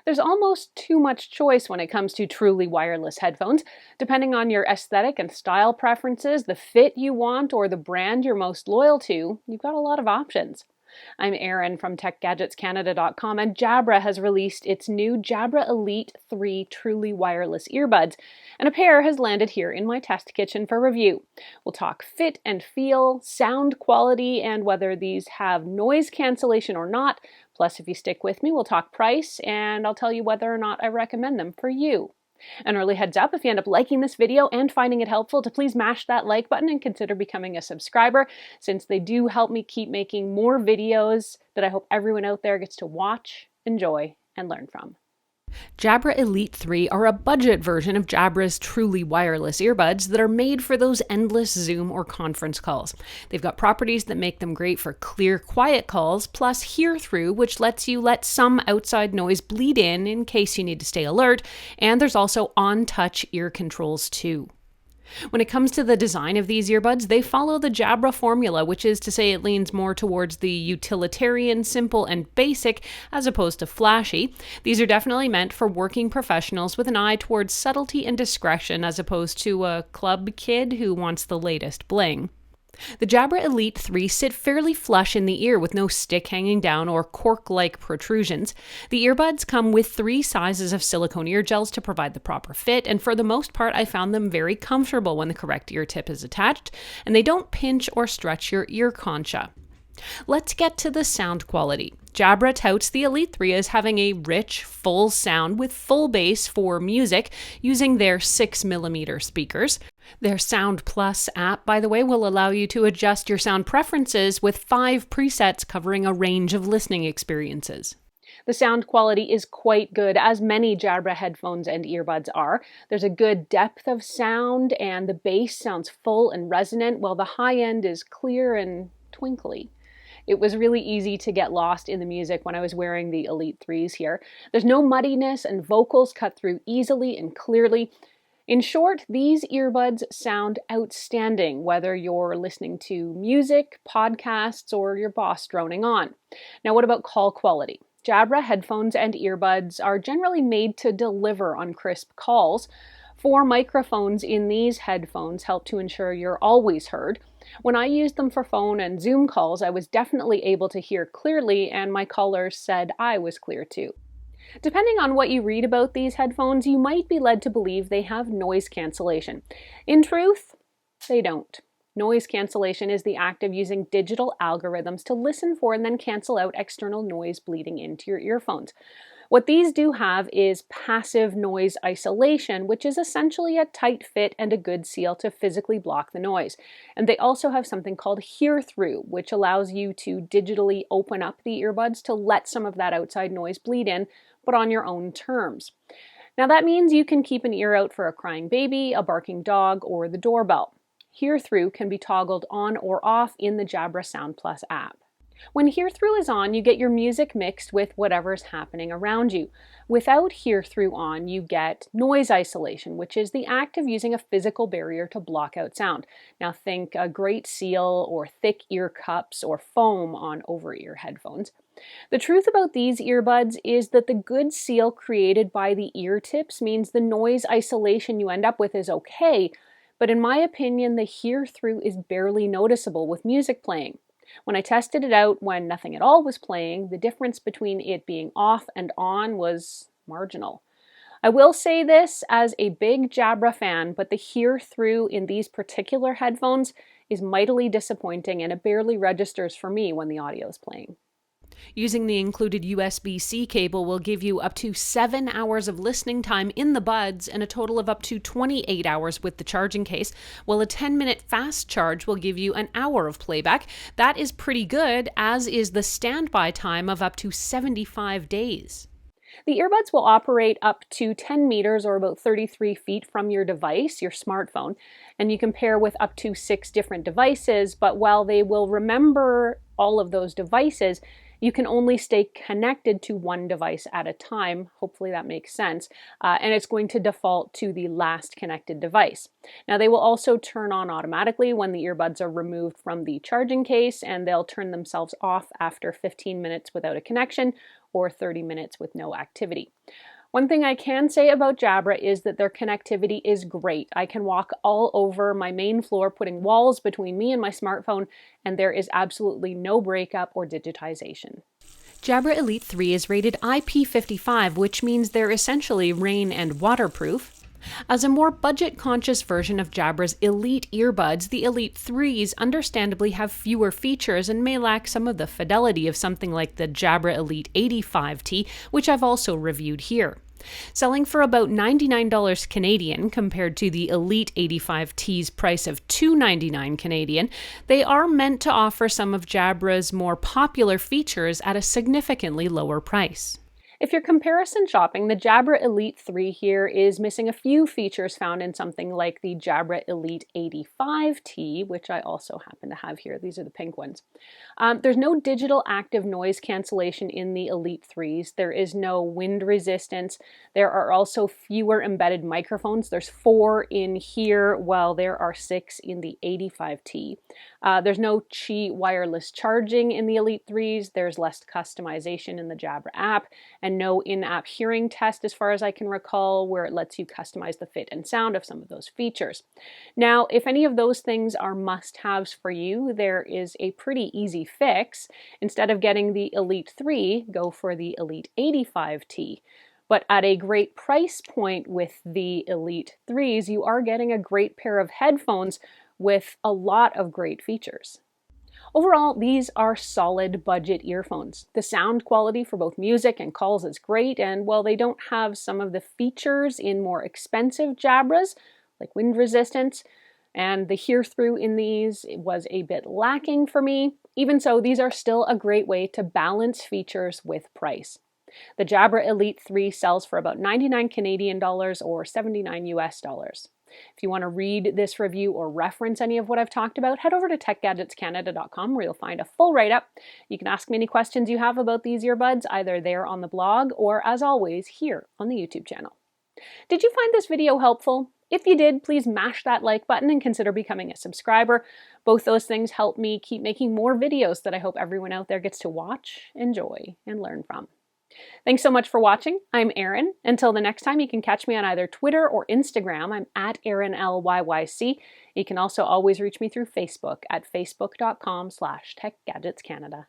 There's almost too much choice when it comes to truly wireless headphones. Depending on your aesthetic and style preferences, the fit you want, or the brand you're most loyal to, you've got a lot of options. I'm Erin from TechGadgetsCanada.com, and Jabra has released its new Jabra Elite 3 truly wireless earbuds, and a pair has landed here in my test kitchen for review. We'll talk fit and feel, sound quality, and whether these have noise cancellation or not. Plus, if you stick with me, we'll talk price, and I'll tell you whether or not I recommend them for you. An early heads up, if you end up liking this video and finding it helpful, to please mash that like button and consider becoming a subscriber, since they do help me keep making more videos that I hope everyone out there gets to watch, enjoy, and learn from. Jabra Elite 3 are a budget version of Jabra's truly wireless earbuds that are made for those endless Zoom or conference calls. They've got properties that make them great for clear, quiet calls, plus HearThrough, which lets you let some outside noise bleed in case you need to stay alert, and there's also on-touch ear controls too. When it comes to the design of these earbuds, they follow the Jabra formula, which is to say it leans more towards the utilitarian, simple, and basic, as opposed to flashy. These are definitely meant for working professionals with an eye towards subtlety and discretion, as opposed to a club kid who wants the latest bling. The Jabra Elite 3 sit fairly flush in the ear with no stick hanging down or cork-like protrusions. The earbuds come with 3 sizes of silicone ear gels to provide the proper fit, and for the most part I found them very comfortable when the correct ear tip is attached, and they don't pinch or stretch your ear concha. Let's get to the sound quality. Jabra touts the Elite 3 as having a rich, full sound with full bass for music using their 6mm speakers. Their Sound Plus app, by the way, will allow you to adjust your sound preferences with 5 presets covering a range of listening experiences. The sound quality is quite good, as many Jabra headphones and earbuds are. There's a good depth of sound, and the bass sounds full and resonant, while the high end is clear and twinkly. It was really easy to get lost in the music when I was wearing the Elite 3s here. There's no muddiness, and vocals cut through easily and clearly. In short, these earbuds sound outstanding, whether you're listening to music, podcasts, or your boss droning on. Now, what about call quality? Jabra headphones and earbuds are generally made to deliver on crisp calls. 4 microphones in these headphones help to ensure you're always heard. When I used them for phone and Zoom calls, I was definitely able to hear clearly, and my callers said I was clear too. Depending on what you read about these headphones, you might be led to believe they have noise cancellation. In truth, they don't. Noise cancellation is the act of using digital algorithms to listen for and then cancel out external noise bleeding into your earphones. What these do have is passive noise isolation, which is essentially a tight fit and a good seal to physically block the noise. And they also have something called HearThrough, which allows you to digitally open up the earbuds to let some of that outside noise bleed in, but on your own terms. Now that means you can keep an ear out for a crying baby, a barking dog, or the doorbell. HearThrough can be toggled on or off in the Jabra Sound Plus app. When HearThrough is on, you get your music mixed with whatever's happening around you. Without HearThrough on, you get noise isolation, which is the act of using a physical barrier to block out sound. Now think a great seal or thick ear cups or foam on over-ear headphones. The truth about these earbuds is that the good seal created by the ear tips means the noise isolation you end up with is okay, but in my opinion, the HearThrough is barely noticeable with music playing. When I tested it out when nothing at all was playing, the difference between it being off and on was marginal. I will say this as a big Jabra fan, but the HearThrough in these particular headphones is mightily disappointing, and it barely registers for me when the audio is playing. Using the included USB-C cable will give you up to 7 hours of listening time in the buds and a total of up to 28 hours with the charging case, while a 10-minute fast charge will give you an hour of playback. That is pretty good, as is the standby time of up to 75 days. The earbuds will operate up to 10 meters or about 33 feet from your device, your smartphone, and you can pair with up to 6 different devices, but while they will remember all of those devices, you can only stay connected to one device at a time. Hopefully that makes sense. And it's going to default to the last connected device. Now they will also turn on automatically when the earbuds are removed from the charging case, and they'll turn themselves off after 15 minutes without a connection, or 30 minutes with no activity. One thing I can say about Jabra is that their connectivity is great. I can walk all over my main floor, putting walls between me and my smartphone, and there is absolutely no breakup or digitization. Jabra Elite 3 is rated IP55, which means they're essentially rain and waterproof. As a more budget-conscious version of Jabra's Elite earbuds, the Elite 3s understandably have fewer features and may lack some of the fidelity of something like the Jabra Elite 85T, which I've also reviewed here. Selling for about $99 Canadian compared to the Elite 85T's price of $299 Canadian, they are meant to offer some of Jabra's more popular features at a significantly lower price. If you're comparison shopping, the Jabra Elite 3 here is missing a few features found in something like the Jabra Elite 85T, which I also happen to have here. These are the pink ones. There's no digital active noise cancellation in the Elite 3s. There is no wind resistance. There are also fewer embedded microphones. There's 4 in here, while there are 6 in the 85T. There's no Qi wireless charging in the Elite 3s. There's less customization in the Jabra app, and no in-app hearing test as far as I can recall, where it lets you customize the fit and sound of some of those features. Now, if any of those things are must-haves for you, there is a pretty easy fix. Instead of getting the Elite 3, go for the Elite 85T. But at a great price point with the Elite 3s, you are getting a great pair of headphones with a lot of great features. Overall, these are solid budget earphones. The sound quality for both music and calls is great, and while they don't have some of the features in more expensive Jabras, like wind resistance, and the HearThrough in these was a bit lacking for me, even so, these are still a great way to balance features with price. The Jabra Elite 3 sells for about 99 Canadian dollars or 79 US dollars. If you want to read this review or reference any of what I've talked about, head over to techgadgetscanada.com where you'll find a full write-up. You can ask me any questions you have about these earbuds, either there on the blog or, as always, here on the YouTube channel. Did you find this video helpful? If you did, please mash that like button and consider becoming a subscriber. Both those things help me keep making more videos that I hope everyone out there gets to watch, enjoy, and learn from. Thanks so much for watching. I'm Erin. Until the next time, you can catch me on either Twitter or Instagram. I'm at ErinLYYC. You can also always reach me through Facebook at facebook.com/techgadgetscanada.